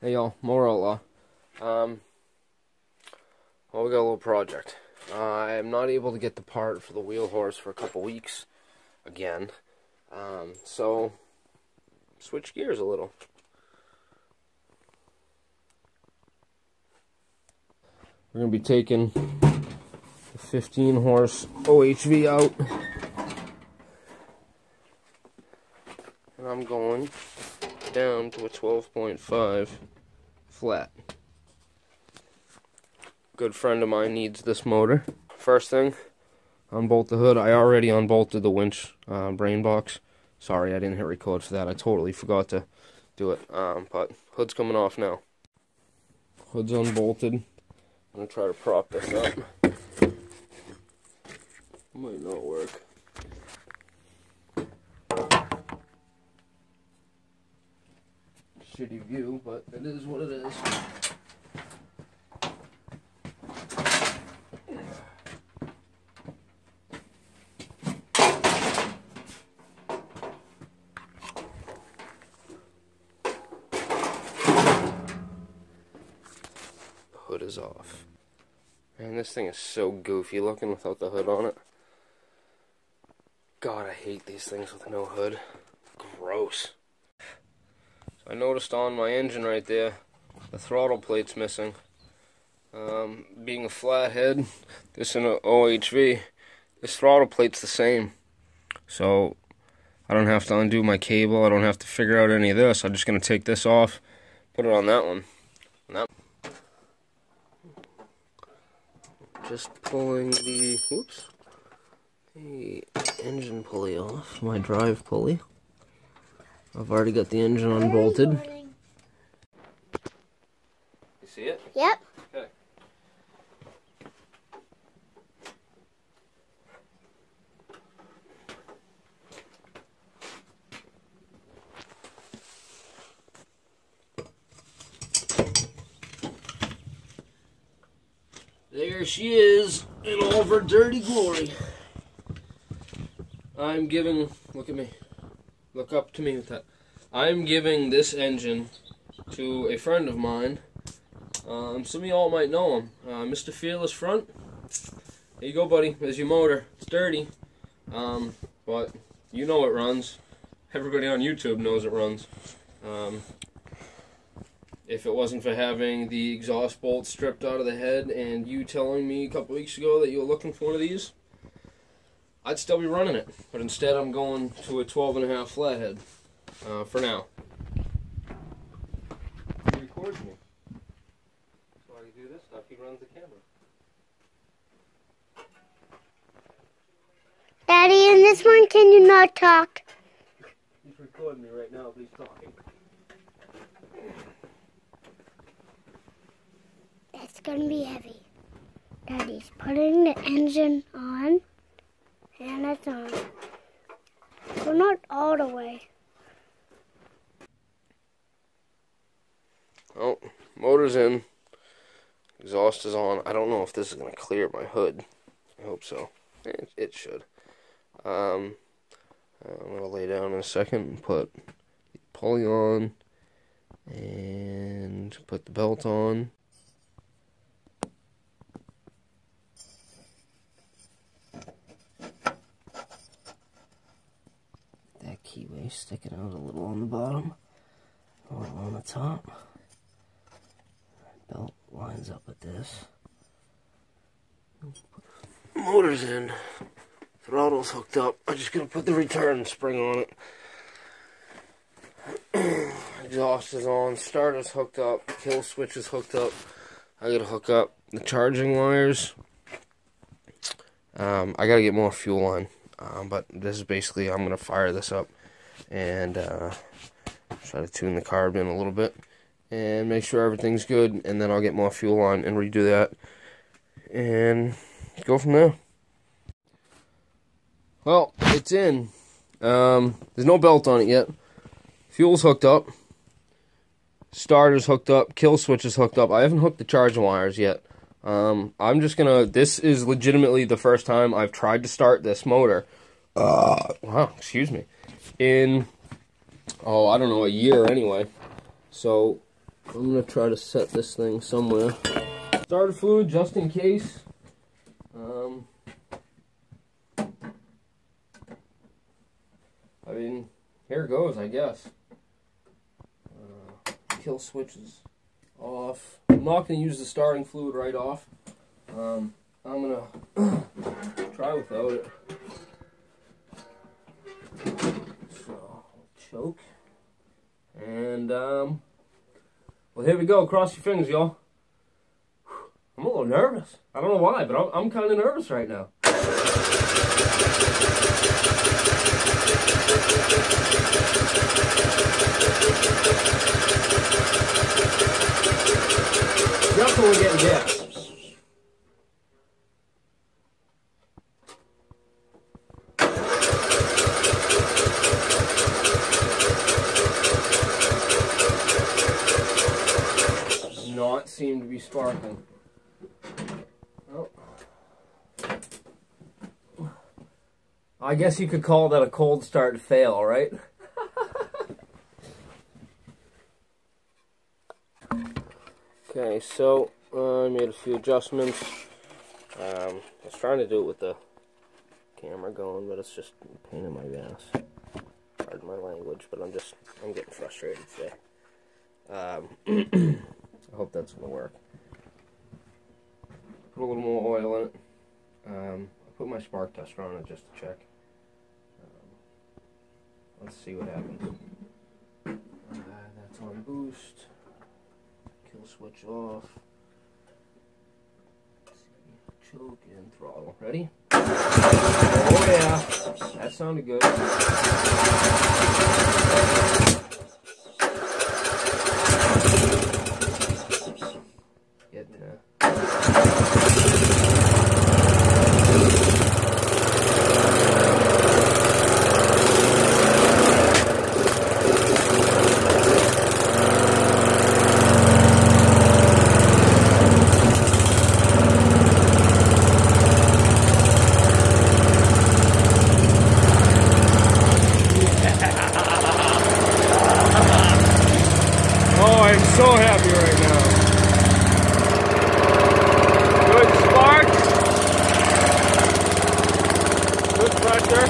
Hey y'all, Mower Outlaw. Well, we got a little project. I'm not able to get the part for the wheel horse for a couple weeks again. So switch gears a little. We're gonna be taking the 15 horse OHV out, and I'm going down to a 12.5 flat. Good friend of mine needs this motor. First thing, unbolt the hood. I already unbolted the winch brain box. Sorry, I didn't hit record for that. I totally forgot to do it. But hood's coming off now. Hood's unbolted. I'm gonna try to prop this up. Might not work. Shitty view, but it is what it is. The hood is off. Man, this thing is so goofy looking without the hood on it. God, I hate these things with no hood. Gross. I noticed on my engine right there, the throttle plate's missing. Being a flathead, this in an OHV, this throttle plate's the same. So I don't have to undo my cable, I don't have to figure out any of this. I'm just going to take this off, put it on that one. Just pulling the, the engine pulley off, my drive pulley. I've already got the engine unbolted. You see it? Yep. Okay. There she is in all of her dirty glory. I'm giving, look at me. Look up to me with that. I'm giving this engine to a friend of mine. Some of y'all might know him. Mr. Fearless Front. Here you go, buddy. There's your motor. It's dirty. But you know it runs. Everybody on YouTube knows it runs. If it wasn't for having the exhaust bolt stripped out of the head and you telling me a couple weeks ago that you were looking for one of these, I'd still be running it, but instead I'm going to a 12.5 flathead for now. He records me. That's why you do this stuff. He runs the camera. Daddy, in this one, can you not talk? He's recording me right now, but he's talking. It's gonna be heavy. Daddy's putting the engine on. And it's on. But not all the way. Oh, motor's in. Exhaust is on. I don't know if this is going to clear my hood. I hope so. It should. I'm going to lay down in a second and put the pulley on. And put the belt on. Keyway sticking out a little on the bottom, a little on the top. Belt lines up with this. Motor's in. Throttle's hooked up. I'm just gonna put the return spring on it. Exhaust is on. Starter's hooked up. Kill switch is hooked up. I gotta hook up the charging wires. I gotta get more fuel on. But this is basically, I'm going to fire this up and try to tune the carb in a little bit and make sure everything's good, and then I'll get more fuel on and redo that and go from there. Well, it's in. There's no belt on it yet. Fuel's hooked up. Starter's hooked up. Kill switch is hooked up. I haven't hooked the charging wires yet. I'm just gonna, this is legitimately the first time I've tried to start this motor, wow, excuse me, in, I don't know, a year anyway. So, I'm gonna try to set this thing somewhere. Starter fluid just in case. I mean, here goes, I guess. Kill switch is off. I'm not gonna use the starting fluid right off. I'm gonna try without it. So, choke. And, well, here we go. Cross your fingers, y'all. I'm a little nervous. I don't know why, but I'm kind of nervous right now. Definitely getting gas. Not seem to be sparking. Oh. I guess you could call that a cold start fail, right? Okay, so I made a few adjustments. I was trying to do it with the camera going, but it's just a pain in my ass. Pardon my language, but I'm getting frustrated today. I hope that's gonna work. Put a little more oil in it. I put my spark tester on it just to check. Let's see what happens. That's on boost. Kill switch off. Choke and throttle. Ready? Oh yeah, that sounded good. Getting I'm so happy right now. Good sparks. Good pressure.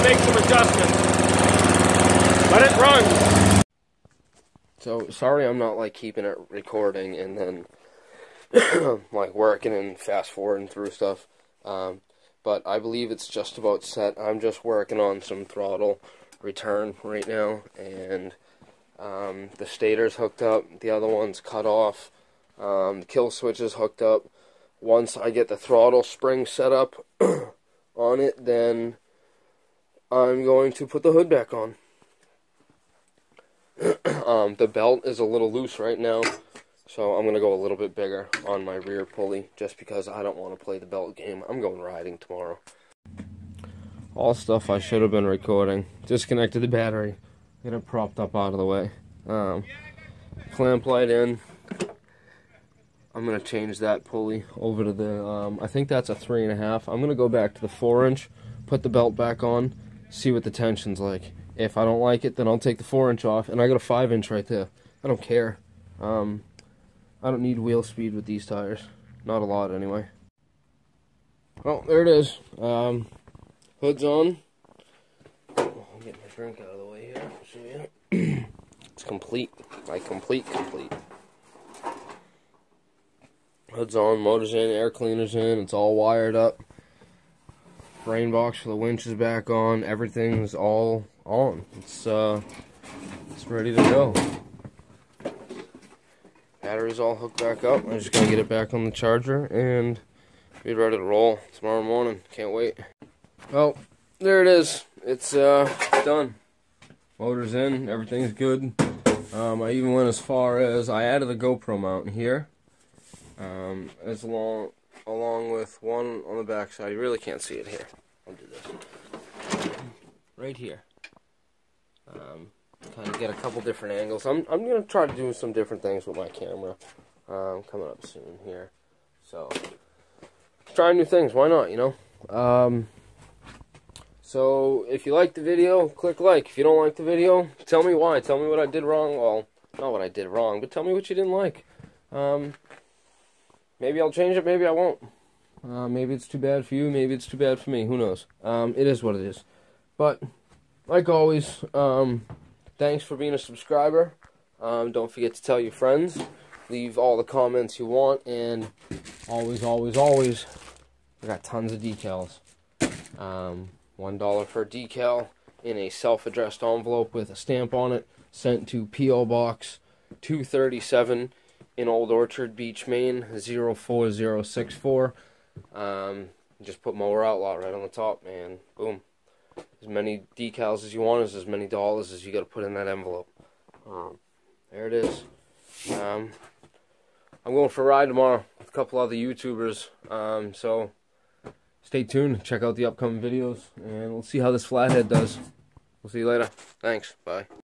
Make some adjustments, but it runs. So sorry I'm not like keeping it recording and then like working and fast forwarding through stuff, but I believe it's just about set. I'm just working on some throttle return right now, and the stator's hooked up, the other one's cut off, the kill switch is hooked up. Once I get the throttle spring set up on it, then I'm going to put the hood back on. The belt is a little loose right now, so I'm going to go a little bit bigger on my rear pulley, just because I don't want to play the belt game. I'm going riding tomorrow. All stuff I should have been recording. Disconnected the battery. Get it propped up out of the way. Clamp light in. I'm going to change that pulley over to the, I think that's a 3.5. I'm going to go back to the 4-inch, put the belt back on, see what the tension's like. If I don't like it, then I'll take the 4-inch off, and I got a 5-inch right there. I don't care. I don't need wheel speed with these tires. Not a lot, anyway. Well, there it is. Hood's on. I'll get my drink out of the way here. So, yeah. It's complete. Like, complete. Hood's on, motor's in, air cleaner's in, it's all wired up. Brain box for the winch is back on, everything's all on. It's ready to go. Battery's all hooked back up. I just gotta get it back on the charger and be ready to roll tomorrow morning. Can't wait. Well, there it is. It's done. Motor's in. Everything's good. I even went as far as I added a GoPro mount here, as along with one on the back side. You really can't see it here. I'll do this right here. Kind of get a couple different angles. I'm gonna try to do some different things with my camera coming up soon here. So try new things. Why not? You know. So if you like the video, click like. If you don't like the video, tell me why. Tell me what I did wrong. Well, not what I did wrong, but tell me what you didn't like. Maybe I'll change it. Maybe I won't. Maybe it's too bad for you. Maybe it's too bad for me. Who knows? It is what it is. But like always, thanks for being a subscriber. Don't forget to tell your friends. Leave all the comments you want, and always, always, always, I got tons of decals. $1 for a decal in a self-addressed envelope with a stamp on it, sent to P.O. Box 237 in Old Orchard Beach, Maine 04064. Just put Mower Outlaw right on the top, man. Boom. As many decals as you want is as many dollars as you got to put in that envelope. There it is. I'm going for a ride tomorrow with a couple other YouTubers. So stay tuned. Check out the upcoming videos, and we'll see how this flathead does. We'll see you later. Thanks. Bye.